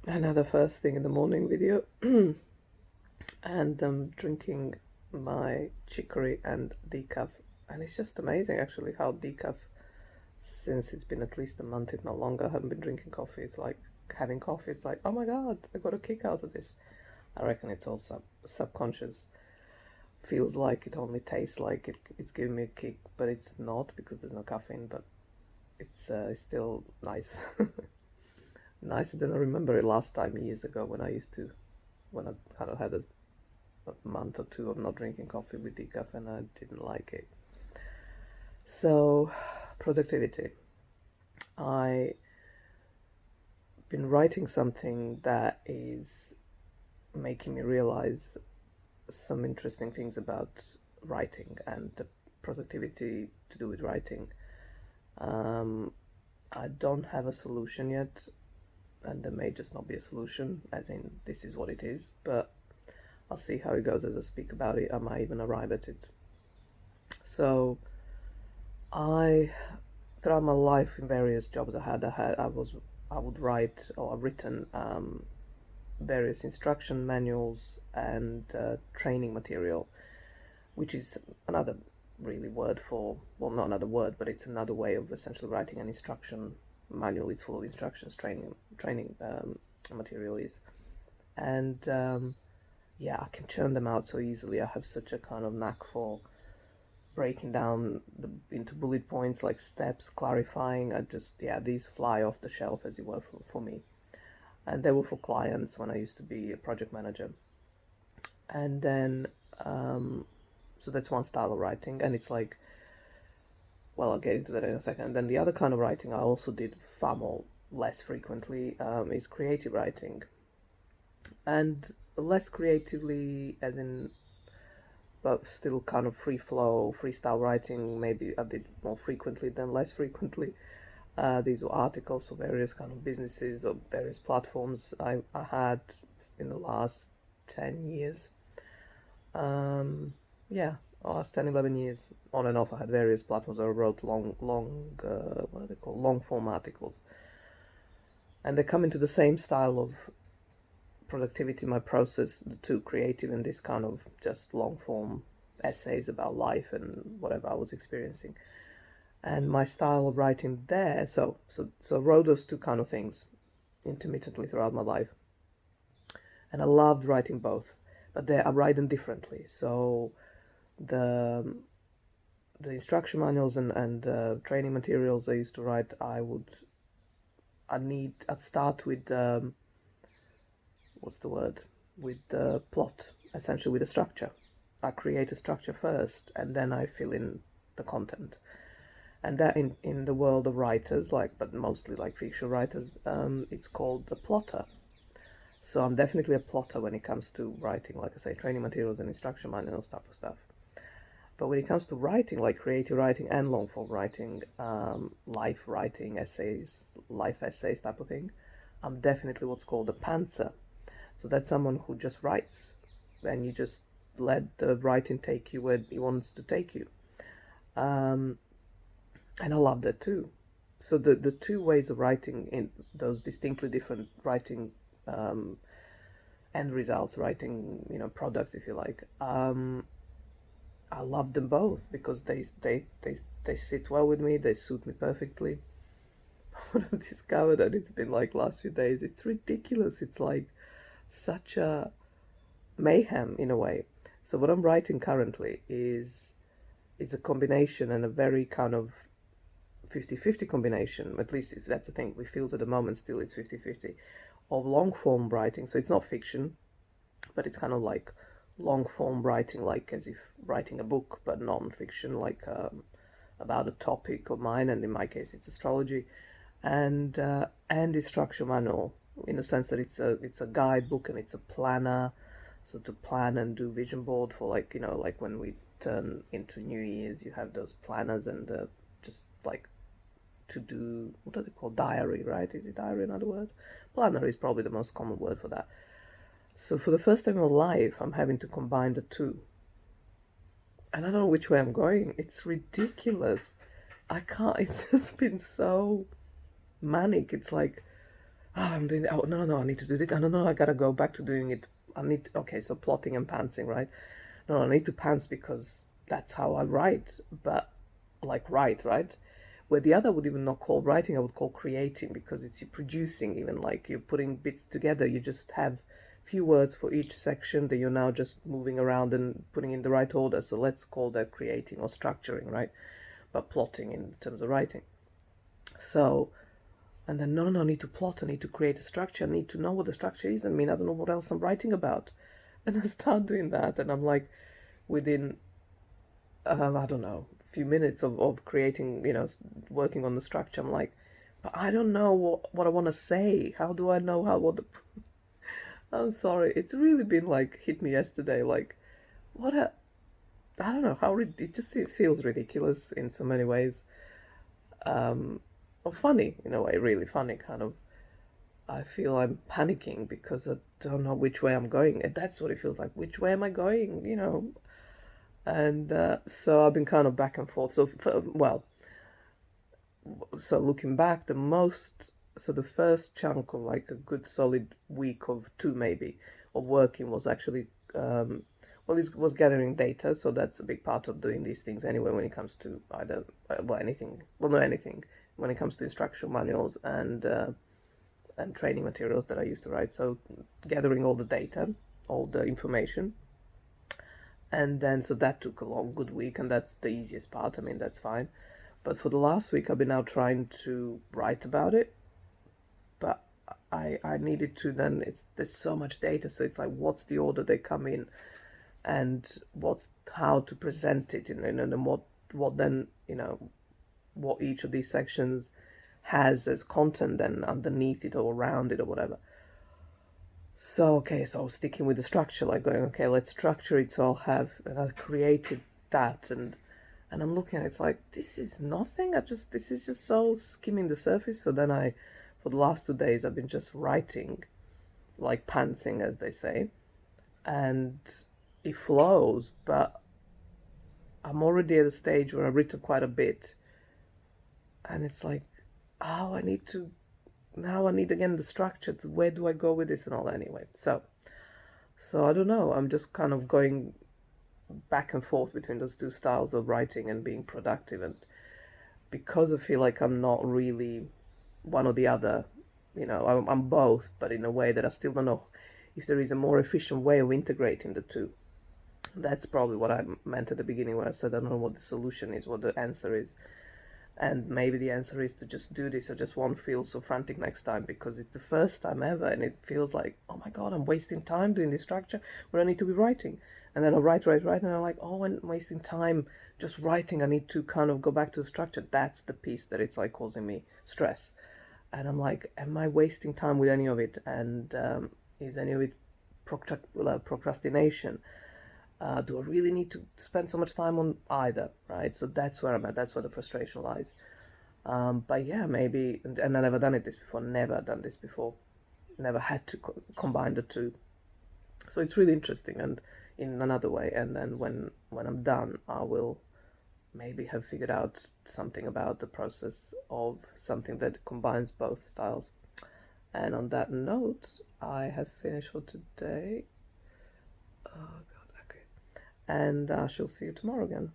Another first thing in the morning video, and drinking my chicory and decaf. And it's just amazing actually how decaf, since it's been at least a month, if not longer, I haven't been drinking coffee. It's like having coffee. It's like, oh my god, I got a kick out of this. I reckon it's all subconscious. Feels like it only tastes like it's giving me a kick, but it's not because there's no caffeine. But it's still nice, nicer than I remember it last time years ago when I kind of had a month or two of not drinking coffee with decaf, and I didn't like it. So, productivity. I've been writing something that is making me realize some interesting things about writing and the productivity to do with writing. Um, I don't have a solution yet, and there may just not be a solution, as in this is what it is, but I'll see how it goes as I speak about it. I might even arrive at it. So, I throughout my life in various jobs I would write or I've written various instruction manuals and training material, which is another really word for, well, not another word, but it's another way of essentially writing an instruction manual. It's full of instructions. Training material is, and yeah, I can churn them out so easily. I have such a kind of knack for breaking down into bullet points, like steps, clarifying. Yeah, these fly off the shelf, as it were, for me. And they were for clients when I used to be a project manager. And then, so that's one style of writing, and it's like, well, I'll get into that in a second. And then the other kind of writing I also did far more less frequently is creative writing, and less creatively, as in, but still kind of free flow, freestyle writing. Maybe I did more frequently than less frequently. These were articles for various kind of businesses or various platforms I had in the last 10 years. Yeah, last 10, 11 years, on and off, I had various platforms where I wrote what are they called? Long form articles. And they come into the same style of productivity, my process, the two, creative and this kind of just long form essays about life and whatever I was experiencing. And my style of writing there, so I wrote those two kind of things intermittently throughout my life, and I loved writing both, but I write them differently. So the the instruction manuals and training materials I used to write, I'd start with what's the word, with the plot, essentially with a structure. I create a structure first, and then I fill in the content. And that in the world of writers, like, but mostly like fiction writers, it's called the plotter. So I'm definitely a plotter when it comes to writing, like I say, training materials and instruction manuals type of stuff. But when it comes to writing, like creative writing and long form writing, life writing, essays, life essays type of thing, I'm definitely what's called a pantser. So that's someone who just writes, and you just let the writing take you where it wants to take you. Um, and I love that too. So the two ways of writing, in those distinctly different writing end results, writing, products, if you like. I love them both because they sit well with me. They suit me perfectly. What I've discovered, and it's been like last few days, it's ridiculous. It's like such a mayhem in a way. So what I'm writing currently is a combination, and a very kind of 50-50 combination, at least if that's the thing. We feels at the moment still it's 50-50 of long form writing. So it's not fiction, but it's kind of like long form writing, like as if writing a book, but non-fiction, like about a topic of mine, and in my case it's astrology, and instruction manual, in the sense that it's a guidebook and it's a planner, so to plan and do vision board for, like, like when we turn into New Year's, you have those planners, and just like to do, what are they called, diary, right? Is it diary another word? Planner is probably the most common word for that. So for the first time in my life, I'm having to combine the two. And I don't know which way I'm going. It's ridiculous. I can't, it's just been so manic. It's like I'm doing that. Oh, no, I need to do this. Oh, no, I gotta go back to doing it. Okay, so plotting and pantsing, right? No, I need to pants because that's how I write, but like write, right? Where the other would even not call writing, I would call creating because it's you producing, even like you're putting bits together. You just have few words for each section that you're now just moving around and putting in the right order. So let's call that creating or structuring, right? But plotting in terms of writing. So, and then no, I need to plot, I need to create a structure, I need to know what the structure is. I mean, I don't know what else I'm writing about. And I start doing that, and I'm like, within, I don't know, a few minutes of creating, working on the structure, I'm like, but I don't know what I want to say. How do I know what the. I'm sorry, it's really been like, hit me yesterday, like, what a. I don't know how it feels ridiculous in so many ways, or funny in a way, really funny kind of. I feel I'm panicking because I don't know which way I'm going. And that's what it feels like. Which way am I going? And so I've been kind of back and forth. So looking back, the first chunk of like a good solid week of two maybe of working was actually, this was gathering data. So that's a big part of doing these things anyway when it comes to either, anything, not anything, when it comes to instructional manuals and training materials that I used to write. So gathering all the data, all the information, and then so that took a long good week, and that's the easiest part. I mean, that's fine. But for the last week, I've been now trying to write about it, but I needed to then. There's so much data, so it's like, what's the order they come in, and what's how to present it, and what then what each of these sections has as content then underneath it or around it or whatever. So, okay, so I was sticking with the structure, like going, okay, let's structure it so I'll have, and I created that, and I'm looking at it, it's like, this is nothing. This is just so skimming the surface. So then for the last 2 days, I've been just writing, like pantsing, as they say, and it flows, but I'm already at a stage where I've written quite a bit, and it's like, oh, now I need again the structure. Where do I go with this and all that anyway? So I don't know. I'm just kind of going back and forth between those two styles of writing and being productive, and because I feel like I'm not really one or the other, I'm both, but in a way that I still don't know if there is a more efficient way of integrating the two. That's probably what I meant at the beginning when I said I don't know what the solution is, what the answer is. And maybe the answer is to just do this. I just won't feel so frantic next time because it's the first time ever, and it feels like, oh my god, I'm wasting time doing this structure where I need to be writing. And then I write, and I'm like, oh, I'm wasting time just writing. I need to kind of go back to the structure. That's the piece that it's like causing me stress. And I'm like, am I wasting time with any of it? And is any of it procrastination? Do I really need to spend so much time on either, right? So that's where I'm at. That's where the frustration lies. But yeah, maybe, and I never done this before. Never done this before. Never had to combine the two. So it's really interesting, and in another way. And then when I'm done, I will maybe have figured out something about the process of something that combines both styles. And on that note, I have finished for today. Oh god, okay. And I shall see you tomorrow again.